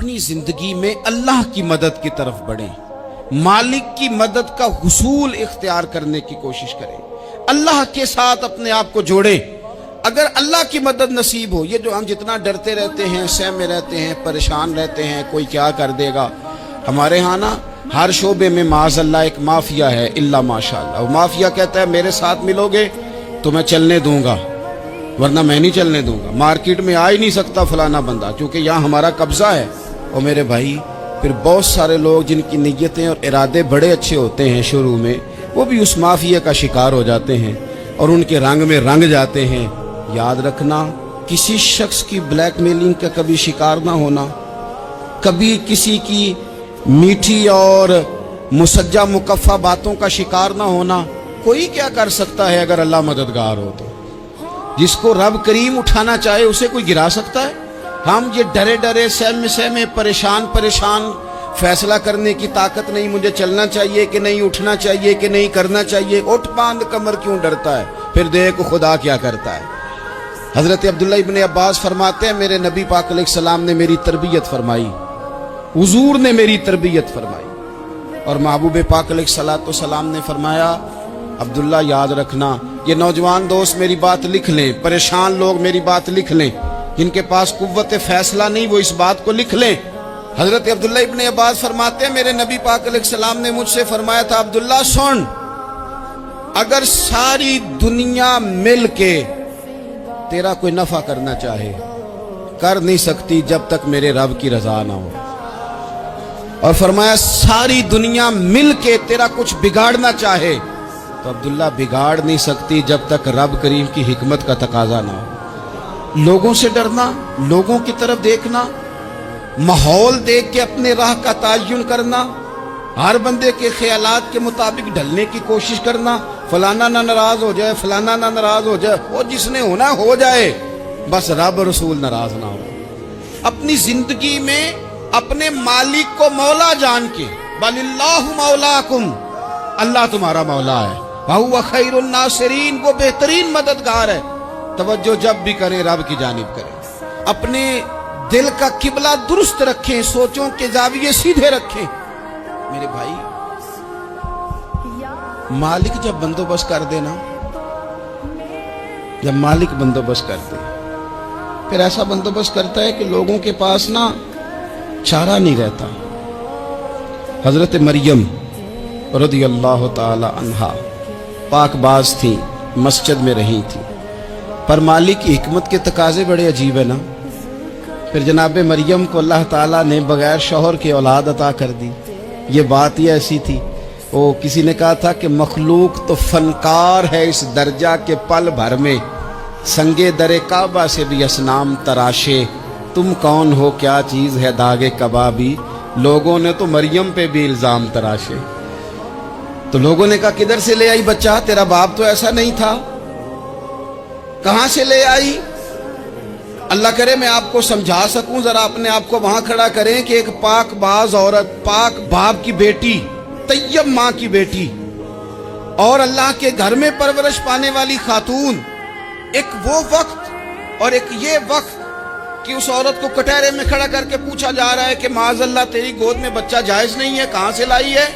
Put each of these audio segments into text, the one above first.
اپنی زندگی میں اللہ کی مدد کی طرف بڑھیں، مالک کی مدد کا حصول اختیار کرنے کی کوشش کریں، اللہ کے ساتھ اپنے آپ کو جوڑیں۔ اگر اللہ کی مدد نصیب ہو، یہ جو ہم جتنا ڈرتے رہتے ہیں، سہمے رہتے ہیں، پریشان رہتے ہیں کوئی کیا کر دے گا، ہمارے ہاں نا ہر شعبے میں معاذ اللہ ایک مافیا ہے، الا ماشاءاللہ۔ وہ مافیا کہتا ہے میرے ساتھ ملو گے تو میں چلنے دوں گا، ورنہ میں نہیں چلنے دوں گا، مارکیٹ میں آ ہی نہیں سکتا فلانا بندہ، کیونکہ یہاں ہمارا قبضہ ہے۔ اور میرے بھائی پھر بہت سارے لوگ جن کی نیتیں اور ارادے بڑے اچھے ہوتے ہیں شروع میں، وہ بھی اس مافیا کا شکار ہو جاتے ہیں اور ان کے رنگ میں رنگ جاتے ہیں۔ یاد رکھنا، کسی شخص کی بلیک میلنگ کا کبھی شکار نہ ہونا، کبھی کسی کی میٹھی اور مسجع مکفہ باتوں کا شکار نہ ہونا۔ کوئی کیا کر سکتا ہے اگر اللہ مددگار ہو تو؟ جس کو رب کریم اٹھانا چاہے اسے کوئی گرا سکتا ہے؟ ہم یہ ڈرے ڈرے سہمے پریشان فیصلہ کرنے کی طاقت نہیں، مجھے چلنا چاہیے کہ نہیں، اٹھنا چاہیے کہ نہیں، کرنا چاہیے، اٹھ باندھ کمر کیوں ڈرتا ہے؟ پھر دیکھ خدا کیا کرتا ہے۔ حضرت عبداللہ ابن عباس فرماتے ہیں میرے نبی پاک علیہ السلام نے میری تربیت فرمائی، حضور نے میری تربیت فرمائی، اور محبوب پاک علیہ السلام نے فرمایا عبداللہ یاد رکھنا، یہ نوجوان دوست میری بات لکھ لیں، پریشان لوگ میری بات لکھ لیں، جن کے پاس قوت فیصلہ نہیں وہ اس بات کو لکھ لیں۔ حضرت عبداللہ ابن عباس فرماتے ہیں میرے نبی پاک علیہ السلام نے مجھ سے فرمایا تھا عبداللہ سن، اگر ساری دنیا مل کے تیرا کوئی نفع کرنا چاہے کر نہیں سکتی جب تک میرے رب کی رضا نہ ہو، اور فرمایا ساری دنیا مل کے تیرا کچھ بگاڑنا چاہے تو عبداللہ بگاڑ نہیں سکتی جب تک رب کریم کی حکمت کا تقاضا نہ ہو۔ لوگوں سے ڈرنا، لوگوں کی طرف دیکھنا، ماحول دیکھ کے اپنے راہ کا تعین کرنا، ہر بندے کے خیالات کے مطابق ڈھلنے کی کوشش کرنا، فلانا نہ ناراض ہو جائے، فلانا نہ ناراض ہو جائے، وہ جس نے ہونا ہو جائے، بس رب رسول ناراض نہ ہو۔ اپنی زندگی میں اپنے مالک کو مولا جان کے، بل اللہ مولاکم، اللہ تمہارا مولا ہے، وَهُوَ خَيْرُ النَّاصِرِينَ، وہ بہترین مددگار ہے۔ توجہ جب بھی کریں رب کی جانب کریں، اپنے دل کا قبلہ درست رکھیں، سوچوں کے زاویے سیدھے رکھیں۔ میرے بھائی مالک جب بندوبست کر دے نا، جب مالک بندوبست کر دے پھر ایسا بندوبست کرتا ہے کہ لوگوں کے پاس نا چارہ نہیں رہتا۔ حضرت مریم رضی اللہ تعالی عنہا پاک باز تھیں، مسجد میں رہی تھیں، پر مالک کی حکمت کے تقاضے بڑے عجیب ہیں نا۔ پھر جناب مریم کو اللہ تعالیٰ نے بغیر شوہر کے اولاد عطا کر دی۔ یہ بات ہی ایسی تھی، وہ کسی نے کہا تھا کہ مخلوق تو فنکار ہے اس درجہ کے پل بھر میں سنگے در کعبہ سے بھی اصنام تراشے، تم کون ہو کیا چیز ہے داغ کبابی، لوگوں نے تو مریم پہ بھی الزام تراشے۔ تو لوگوں نے کہا کدھر سے لے آئی بچہ، تیرا باپ تو ایسا نہیں تھا، کہاں سے لے آئی؟ اللہ کرے میں آپ کو سمجھا سکوں، ذرا اپنے آپ کو وہاں کھڑا کریں کہ ایک پاک باز عورت، پاک باپ کی بیٹی، طیب ماں کی بیٹی، اور اللہ کے گھر میں پرورش پانے والی خاتون، ایک وہ وقت اور ایک یہ وقت کہ اس عورت کو کٹہرے میں کھڑا کر کے پوچھا جا رہا ہے کہ معاذ اللہ تیری گود میں بچہ جائز نہیں ہے، کہاں سے لائی ہے؟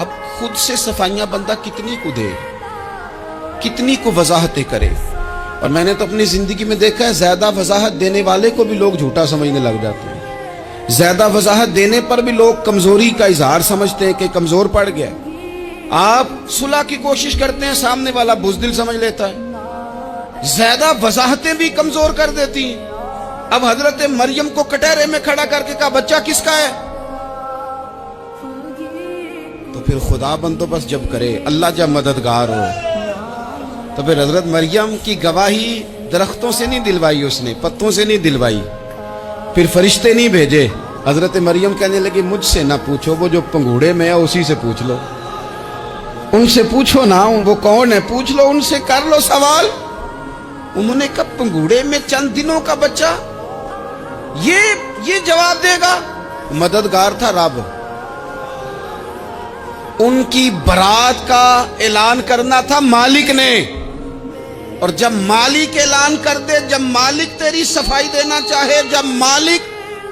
اب خود سے صفائیاں بندہ کتنی کو دے، کتنی کو وضاحتیں کرے۔ اور میں نے تو اپنی زندگی میں دیکھا ہے زیادہ وضاحت دینے والے کو بھی لوگ جھوٹا سمجھنے لگ جاتے ہیں، زیادہ وضاحت دینے پر بھی لوگ کمزوری کا اظہار سمجھتے ہیں کہ کمزور پڑ گیا۔ آپ صلح کی کوشش کرتے ہیں، سامنے والا بزدل سمجھ لیتا ہے، زیادہ وضاحتیں بھی کمزور کر دیتی ہیں۔ اب حضرت مریم کو کٹہرے میں کھڑا کر کے کہا بچہ کس کا ہے؟ تو پھر خدا بندوبست جب کرے، اللہ جب مددگار ہو، تو پھر حضرت مریم کی گواہی درختوں سے نہیں دلوائی، اس نے پتوں سے نہیں دلوائی، پھر فرشتے نہیں بھیجے۔ حضرت مریم کہنے لگی مجھ سے نہ پوچھو، وہ جو پنگوڑے میں ہے اسی سے پوچھ لو، ان سے پوچھو نا، وہ کون ہے پوچھ لو، ان سے کر لو سوال۔ انہوں نے کہا پنگوڑے میں چند دنوں کا بچہ، یہ جواب دے گا؟ مددگار تھا رب، ان کی برات کا اعلان کرنا تھا مالک نے، اور جب مالک اعلان کر دے، جب مالک تیری صفائی دینا چاہے، جب مالک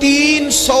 300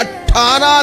18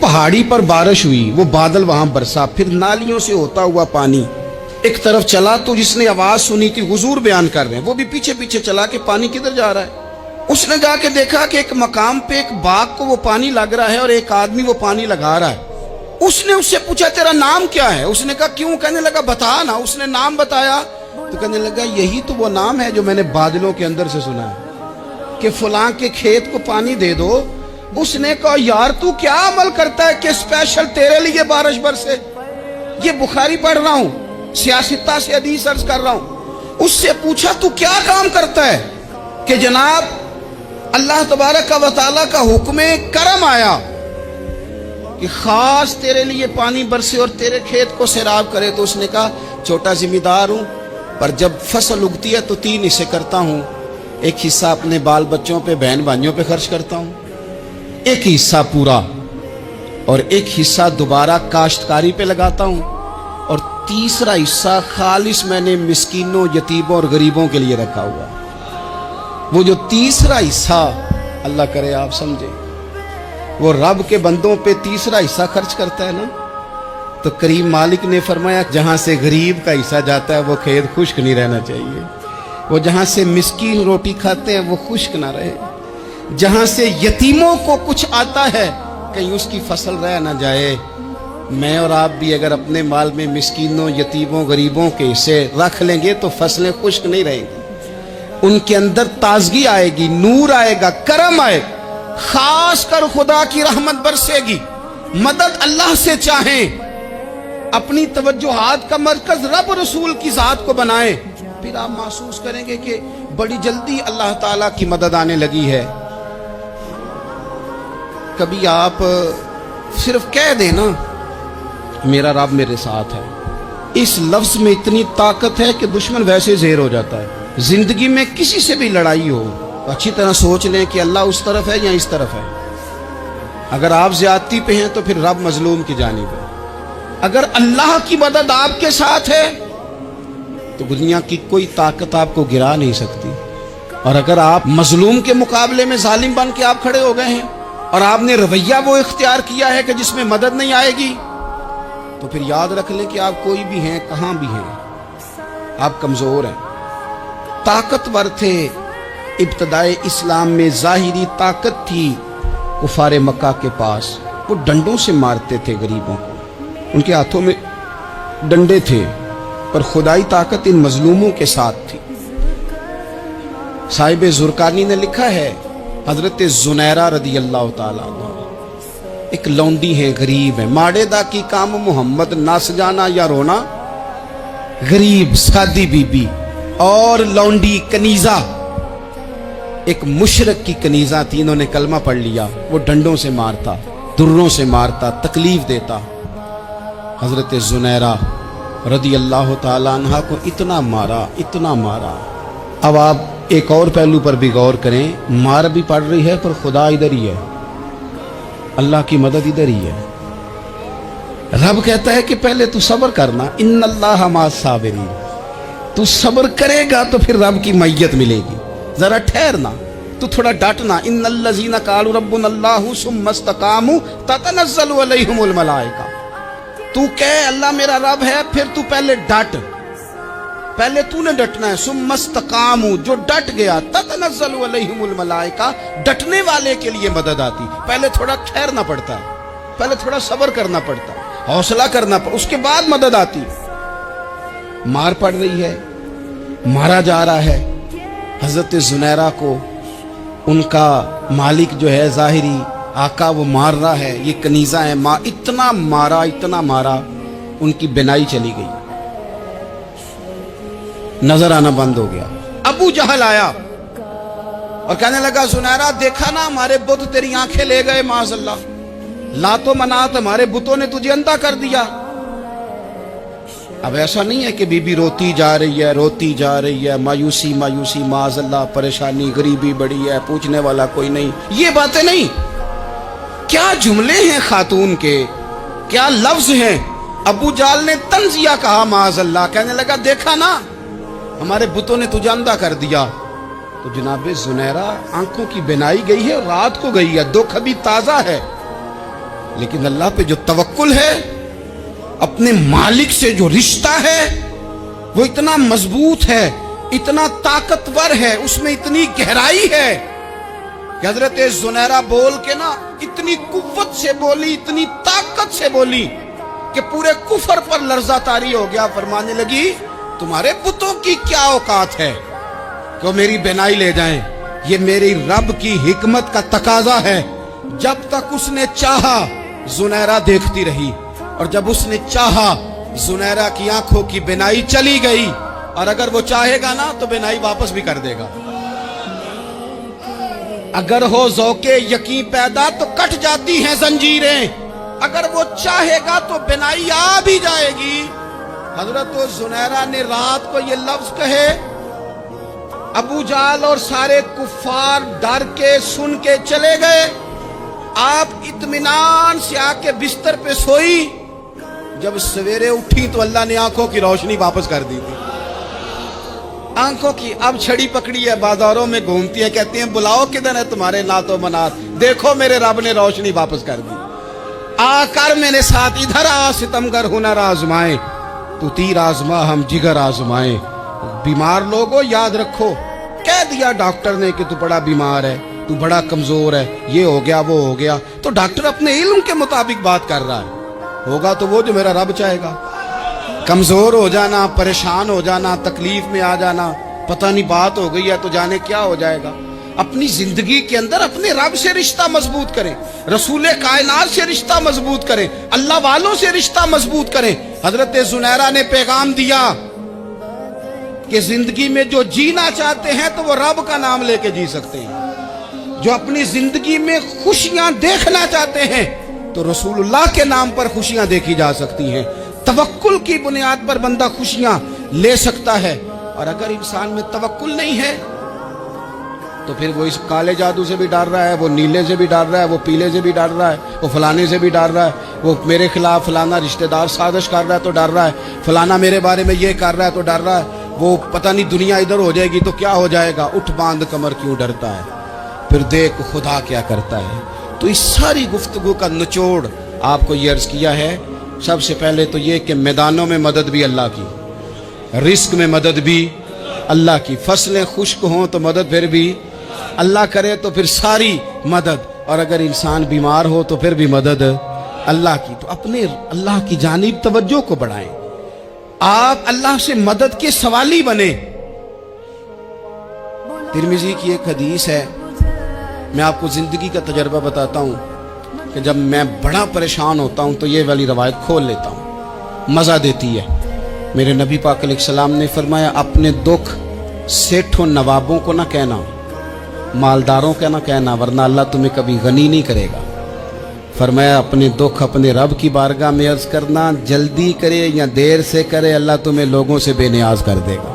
پہاڑی پر بارش ہوئی، وہ بادل وہاں برسا، پھر نالیوں سے ہوتا ہوا پانی ایک طرف چلا، تو جس نے آواز سنی تھی حضور بیان کر رہے ہیں، وہ بھی پیچھے پیچھے چلا کہ پانی کدھر جا رہا ہے۔ اس نے جا کے دیکھا کہ ایک مقام پہ ایک باغ کو وہ پانی لگ رہا ہے اور ایک آدمی وہ پانی لگا رہا ہے۔ اس نے اس سے پوچھا تیرا نام کیا ہے؟ اس نے کہا کیوں؟ کہنے لگا بتا نا۔ اس نے نام بتایا تو کہنے لگا یہی تو وہ نام ہے جو میں نے بادلوں کے اندر سے سنا ہے کہ فلاں کے کھیت کو پانی دے دو۔ اس نے کہا یار تو کیا عمل کرتا ہے کہ اسپیشل تیرے لیے بارش برسے؟ یہ بخاری پڑھ رہا ہوں، سیاستہ سے حدیث عرض کر رہا ہوں۔ اس سے پوچھا تو کیا کام کرتا ہے کہ جناب اللہ تبارک و تعالیٰ کا حکم کرم آیا کہ خاص تیرے لیے پانی برسے اور تیرے کھیت کو سیراب کرے؟ تو اس نے کہا چھوٹا ذمہ دار ہوں، پر جب فصل اگتی ہے تو 3 حصے کرتا ہوں، ایک حصہ اپنے بال بچوں پہ بہن بھائیوں پہ خرچ کرتا ہوں، ایک حصہ پورا، اور ایک حصہ دوبارہ کاشتکاری پہ لگاتا ہوں، اور تیسرا حصہ خالص میں نے مسکینوں، یتیموں اور غریبوں کے لیے رکھا ہوا۔ وہ جو تیسرا حصہ اللہ کرے آپ سمجھے، وہ رب کے بندوں پہ تیسرا حصہ خرچ کرتا ہے نا، تو کریم مالک نے فرمایا جہاں سے غریب کا حصہ جاتا ہے وہ کھیت خشک نہیں رہنا چاہیے، وہ جہاں سے مسکین روٹی کھاتے ہیں وہ خشک نہ رہے، جہاں سے یتیموں کو کچھ آتا ہے کہیں اس کی فصل رہ نہ جائے۔ میں اور آپ بھی اگر اپنے مال میں مسکینوں، یتیموں، غریبوں کے حصے رکھ لیں گے تو فصلیں خشک نہیں رہیں گی، ان کے اندر تازگی آئے گی، نور آئے گا، کرم آئے گا، خاص کر خدا کی رحمت برسے گی۔ مدد اللہ سے چاہیں، اپنی توجہات کا مرکز رب رسول کی ذات کو بنائیں، پھر آپ محسوس کریں گے کہ بڑی جلدی اللہ تعالیٰ کی مدد آنے لگی ہے۔ کبھی آپ صرف کہہ دیں نا میرا رب میرے ساتھ ہے، اس لفظ میں اتنی طاقت ہے کہ دشمن ویسے زہر ہو جاتا ہے۔ زندگی میں کسی سے بھی لڑائی ہو تو اچھی طرح سوچ لیں کہ اللہ اس طرف ہے یا اس طرف ہے۔ اگر آپ زیادتی پہ ہیں تو پھر رب مظلوم کی جانب ہے۔ اگر اللہ کی مدد آپ کے ساتھ ہے تو دنیا کی کوئی طاقت آپ کو گرا نہیں سکتی، اور اگر آپ مظلوم کے مقابلے میں ظالم بن کے آپ کھڑے ہو گئے ہیں اور آپ نے رویہ وہ اختیار کیا ہے کہ جس میں مدد نہیں آئے گی، تو پھر یاد رکھ لیں کہ آپ کوئی بھی ہیں، کہاں بھی ہیں، آپ کمزور ہیں۔ طاقتور تھے ابتدائے اسلام میں، ظاہری طاقت تھی کفار مکہ کے پاس، وہ ڈنڈوں سے مارتے تھے غریبوں کو، ان کے ہاتھوں میں ڈنڈے تھے، پر خدائی طاقت ان مظلوموں کے ساتھ تھی۔ صاحب زرقانی نے لکھا ہے حضرت زنیرہ رضی اللہ تعالیٰ عنہ ایک لونڈی ہے، غریب ہے، ماڑے دا کی کام محمد نس جانا یا رونا، غریب سادی بی بی اور لونڈی کنیزہ، ایک مشرک کی کنیزہ تھی، انہوں نے کلمہ پڑھ لیا، وہ ڈنڈوں سے مارتا، دروں سے مارتا، تکلیف دیتا۔ حضرت زنیرہ رضی اللہ تعالیٰ عنہ کو اتنا مارا، اتنا مارا۔ اب آپ ایک اور پہلو پر بھی غور کریں، مار بھی پڑ رہی ہے پر خدا ادھر ہی ہے، اللہ کی مدد ادھر ہی ہے۔ رب کہتا ہے کہ پہلے تو صبر کرنا، ان اللہ مع الصابرین، تو صبر کرے گا تو پھر رب کی معیت ملے گی، ذرا ٹھہرنا، تو تھوڑا ڈٹنا۔ ان الذین قالوا ربنا اللہ ثم استقاموا تتنزل علیہم الملائکہ، تو کہے اللہ میرا رب ہے، پھر تو پہلے ڈٹ، پہلے تو نے ڈٹنا ہے۔ ثم استقاموا، جو ڈٹ گیا، تتنزل علیہم الملائکہ، ڈٹنے والے کے لیے مدد آتی، پہلے تھوڑا ٹھہرنا پڑتا ہے، پہلے تھوڑا صبر کرنا پڑتا ہے، حوصلہ کرنا پڑتا، اس کے بعد مدد آتی۔ مار پڑ رہی ہے، مارا جا رہا ہے حضرت زنیرہ کو، ان کا مالک جو ہے ظاہری آقا وہ مار رہا ہے، یہ کنیزہ ہے، اتنا مارا اتنا مارا، ان کی بینائی چلی گئی، نظر آنا بند ہو گیا۔ ابو جہل آیا اور کہنے لگا زنیرہ دیکھا نا ہمارے بت تیری آنکھیں لے گئے، معاذ اللہ، لات و منات ہمارے بتوں نے تجھے اندھا کر دیا۔ اب ایسا نہیں ہے کہ بی بی روتی جا رہی ہے، روتی جا رہی ہے، مایوسی مایوسی، معاذ اللہ، پریشانی، غریبی بڑی ہے، پوچھنے والا کوئی نہیں، یہ باتیں نہیں۔ کیا جملے ہیں خاتون کے، کیا لفظ ہیں۔ ابو جہل نے تنزیہ کہا، معاذ اللہ، کہنے لگا دیکھا نا ہمارے بتوں نے تجھے اندھا کر دیا۔ تو جناب زنیرہ آنکھوں کی بینائی گئی ہے، رات کو گئی ہے، دکھ ابھی تازہ ہے، لیکن اللہ پہ جو توکل ہے، اپنے مالک سے جو رشتہ ہے، وہ اتنا مضبوط ہے، اتنا طاقتور ہے، اس میں اتنی گہرائی ہے کہ حضرت زنیرہ بول کے نا اتنی قوت سے بولی، اتنی طاقت سے بولی کہ پورے کفر پر لرزہ طاری ہو گیا۔ فرمانے لگی تمہارے بتوں کی کیا اوقات ہے کہ وہ میری بینائی لے جائیں؟ یہ میری رب کی حکمت کا تقاضا ہے۔ جب تک اس نے چاہا زنیرہ دیکھتی رہی، اور جب اس نے چاہا زنیرہ کی آنکھوں کی بینائی چلی گئی، اور اگر وہ چاہے گا نا تو بینائی واپس بھی کر دے گا۔ اگر ہو ذوق یقین پیدا تو کٹ جاتی ہیں زنجیریں، اگر وہ چاہے گا تو بینائی آ بھی جائے گی۔ حضرت زنیرہ نے رات کو یہ لفظ کہے، ابو جہل اور سارے کفار ڈر کے سن کے چلے گئے، آپ اطمینان سے آ کے بستر پہ سوئی۔ جب سویرے اٹھی تو اللہ نے آنکھوں کی روشنی واپس کر دی تھی۔ آنکھوں کی اب چھڑی پکڑی ہے، بازاروں میں گھومتی ہے، کہتی ہیں بلاؤ کدھر ہے تمہارے نعت و منات، دیکھو میرے رب نے روشنی واپس کر دی۔ آ کر میرے ساتھ ادھر آ، ستمگر ہنر آزمائے، تو تیر آزما ہم جگر آزمائے۔ بیمار لوگوں یاد رکھو، کہہ دیا ڈاکٹر نے کہ تو بڑا بیمار ہے، تو بڑا کمزور ہے، یہ ہو گیا وہ ہو گیا، تو ڈاکٹر اپنے علم کے مطابق بات کر رہا ہے، ہوگا تو وہ جو میرا رب چاہے گا۔ کمزور ہو جانا، پریشان ہو جانا، تکلیف میں آ جانا، پتہ نہیں بات ہو گئی ہے تو جانے کیا ہو جائے گا۔ اپنی زندگی کے اندر اپنے رب سے رشتہ مضبوط کریں، رسول کائنات سے رشتہ مضبوط کریں، اللہ والوں سے رشتہ مضبوط کریں۔ حضرت زنیرہ نے پیغام دیا کہ زندگی میں جو جینا چاہتے ہیں تو وہ رب کا نام لے کے جی سکتے ہیں، جو اپنی زندگی میں خوشیاں دیکھنا چاہتے ہیں تو رسول اللہ کے نام پر خوشیاں دیکھی جا سکتی ہیں۔ توکل کی بنیاد پر بندہ خوشیاں لے سکتا ہے، اور اگر انسان میں توکل نہیں ہے تو پھر وہ اس کالے جادو سے بھی ڈر رہا ہے، وہ نیلے سے بھی ڈر رہا ہے، وہ پیلے سے بھی ڈر رہا ہے، وہ فلانے سے بھی ڈر رہا ہے، وہ میرے خلاف فلانا رشتہ دار سازش کر رہا ہے تو ڈر رہا ہے، فلانا میرے بارے میں یہ کر رہا ہے تو ڈر رہا ہے، وہ پتہ نہیں دنیا ادھر ہو جائے گی تو کیا ہو جائے گا، اٹھ باندھ کمر کیوں ڈرتا ہے، پھر دیکھ خدا کیا کرتا ہے۔ تو اس ساری گفتگو کا نچوڑ آپ کو یہ عرض کیا ہے، سب سے پہلے تو یہ کہ میدانوں میں مدد بھی اللہ کی، رزق میں مدد بھی اللہ کی، فصلیں خشک ہوں تو مدد پھر بھی اللہ کرے، تو پھر ساری مدد، اور اگر انسان بیمار ہو تو پھر بھی مدد اللہ کی۔ تو اپنے اللہ کی جانب توجہ کو بڑھائیں، آپ اللہ سے مدد کے سوالی بنیں۔ ترمذی کی ایک حدیث ہے، میں آپ کو زندگی کا تجربہ بتاتا ہوں کہ جب میں بڑا پریشان ہوتا ہوں تو یہ والی روایت کھول لیتا ہوں، مزہ دیتی ہے۔ میرے نبی پاک علیہ السلام نے فرمایا اپنے دکھ سیٹھوں نوابوں کو نہ کہنا، مالداروں کا نہ کہنا، ورنہ اللہ تمہیں کبھی غنی نہیں کرے گا۔ فرمایا اپنے دکھ اپنے رب کی بارگاہ میں عرض کرنا، جلدی کرے یا دیر سے کرے اللہ تمہیں لوگوں سے بے نیاز کر دے گا۔